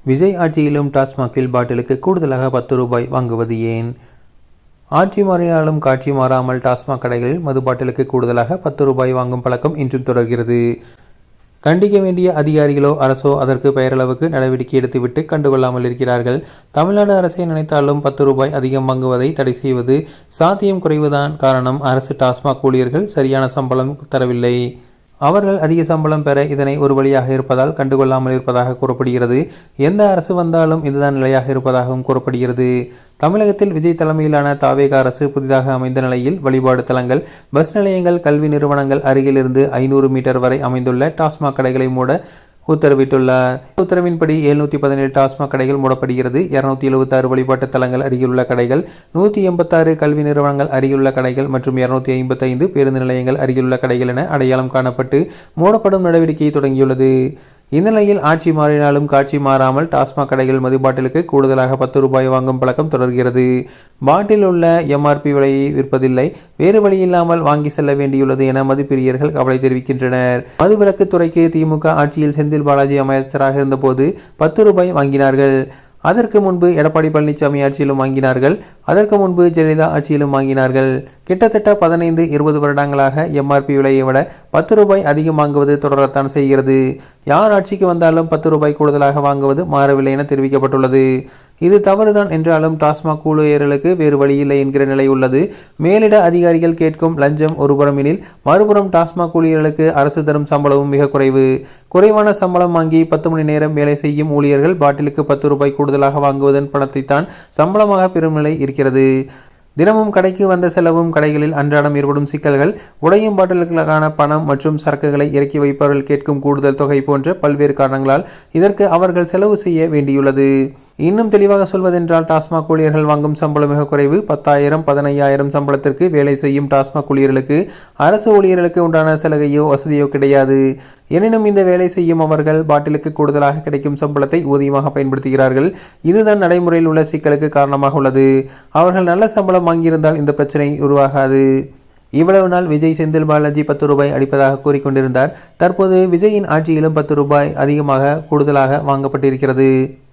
விஜய் ஆட்சியிலும் டாஸ்மாகில் பாட்டிலுக்கு கூடுதலாக 10 ரூபாய் வாங்குவது ஏன்? ஆட்சி மாறினாலும் காட்சி மாறாமல் டாஸ்மாக் கடைகளில் மது பாட்டிலுக்கு கூடுதலாக 10 ரூபாய் வாங்கும் பழக்கம் இன்றும் தொடர்கிறது. கண்டிக்க வேண்டிய அதிகாரிகளோ அரசோ அதற்கு பெயரளவுக்கு நடவடிக்கை எடுத்துவிட்டு கண்டுகொள்ளாமல் இருக்கிறார்கள். தமிழ்நாடு அரசை நினைத்தாலும் 10 ரூபாய் அதிகம் வாங்குவதை தடை செய்வது சாத்தியம் குறைவுதான் காரணம். அரசு டாஸ்மாக் ஊழியர்கள் சரியான சம்பளம் தரவில்லை. அவர்கள் அதிக சம்பளம் பெற இதனை ஒரு வழியாக இருப்பதால் கண்டுகொள்ளாமல் இருப்பதாக கூறப்படுகிறது. எந்த அரசு வந்தாலும் இதுதான் நிலையாக இருப்பதாகவும் கூறப்படுகிறது. தமிழகத்தில் விஜய் தலைமையிலான தாவேகா அரசு புதிதாக அமைந்த நிலையில் வழிபாடு தலங்கள், பஸ் நிலையங்கள், கல்வி நிறுவனங்கள் அருகிலிருந்து 500 மீட்டர் வரை அமைந்துள்ள டாஸ்மாக் கடைகளை மூட உத்தரவிட்டுள்ளார். உத்தரவின்படி 717 டாஸ்மாக் கடைகள் மூடப்படுகிறது. 276 வழிபாட்டு தலங்கள் அருகிலுள்ள கடைகள், 186 கல்வி நிறுவனங்கள் அருகிலுள்ள கடைகள் மற்றும் 255 பேருந்து நிலையங்கள் அருகிலுள்ள கடைகள் என அடையாளம் காணப்பட்டு மூடப்படும் நடவடிக்கை தொடங்கியுள்ளது. இந்நிலையில் ஆட்சி மாறினாலும் காட்சி மாறாமல் டாஸ்மாக் கடைகள் மது பாட்டிலுக்கு கூடுதலாக 10 ரூபாய் வாங்கும் பழக்கம் தொடர்கிறது. பாட்டில் உள்ள MRP விலையை விற்பதில்லை, வேறு வழியில்லாமல் வாங்கி செல்ல வேண்டியுள்ளது என மதுப்பிரியர்கள் கவலை தெரிவிக்கின்றனர். மதுவிலக்குத்துறைக்கு திமுக ஆட்சியில் செந்தில் பாலாஜி அமைச்சராக இருந்தபோது 10 ரூபாய் வாங்கினார்கள். அதற்கு முன்பு எடப்பாடி பழனிசாமி ஆட்சியிலும் வாங்கினார்கள். அதற்கு முன்பு ஜெயலலிதா ஆட்சியிலும் வாங்கினார்கள். கிட்டத்தட்ட 15-20 வருடங்களாக MRP விலையை விட 10 ரூபாய் அதிகம் வாங்குவது தொடரத்தான் செய்கிறது. யார் ஆட்சிக்கு வந்தாலும் 10 ரூபாய் கூடுதலாக வாங்குவது மாறவில்லை என தெரிவிக்கப்பட்டுள்ளது. இது தவறுதான் என்றாலும் டாஸ்மாக் ஊழியர்களுக்கு வேறு வழியில்லை என்கிற நிலை உள்ளது. மேலிட அதிகாரிகள் கேட்கும் லஞ்சம் ஒருபுறம் எனில், மறுபுறம் டாஸ்மாக் ஊழியர்களுக்கு அரசு தரும் சம்பளமும் மிக குறைவு. குறைவான சம்பளம் வாங்கி 10 மணி நேரம் வேலை செய்யும் ஊழியர்கள் பாட்டிலுக்கு 10 ரூபாய் கூடுதலாக வாங்குவதன் பணத்தைத்தான் சம்பளமாக பெறும் நிலை இருக்கிறது. தினமும் கடைக்கு வந்த செலவும், கடைகளில் அன்றாடம் ஏற்படும் சிக்கல்கள், உடையும் பாட்டில்களுக்கான பணம் மற்றும் சரக்குகளை இறக்கி வைப்பவர்கள் கேட்கும் கூடுதல் தொகை போன்ற பல்வேறு காரணங்களால் இதற்கு அவர்கள் செலவு செய்ய வேண்டியுள்ளது. இன்னும் தெளிவாக சொல்வதென்றால் டாஸ்மாக் ஊழியர்கள் வாங்கும் சம்பளம் மிக குறைவு. 10,000-15,000 சம்பளத்திற்கு வேலை செய்யும் டாஸ்மாக் ஊழியர்களுக்கு அரசு ஊழியர்களுக்கு உண்டான சலுகையோ வசதியோ கிடையாது. எனினும் இந்த வேலை செய்யும் அவர்கள் பாட்டிலுக்கு கூடுதலாக கிடைக்கும் சம்பளத்தை ஊதியமாக பயன்படுத்துகிறார்கள். இதுதான் நடைமுறையில் உள்ள சிக்கலுக்கு காரணமாக உள்ளது. அவர்கள் நல்ல சம்பளம் வாங்கியிருந்தால் இந்த பிரச்சனை உருவாகாது. இவ்வளவு நாள் விஜய் செந்தில் பாலாஜி 10 ரூபாய் அடிப்பதாக கூறிக்கொண்டிருந்தார். தற்போது விஜயின் ஆட்சியிலும் 10 ரூபாய் அதிகமாக கூடுதலாக வாங்கப்பட்டிருக்கிறது.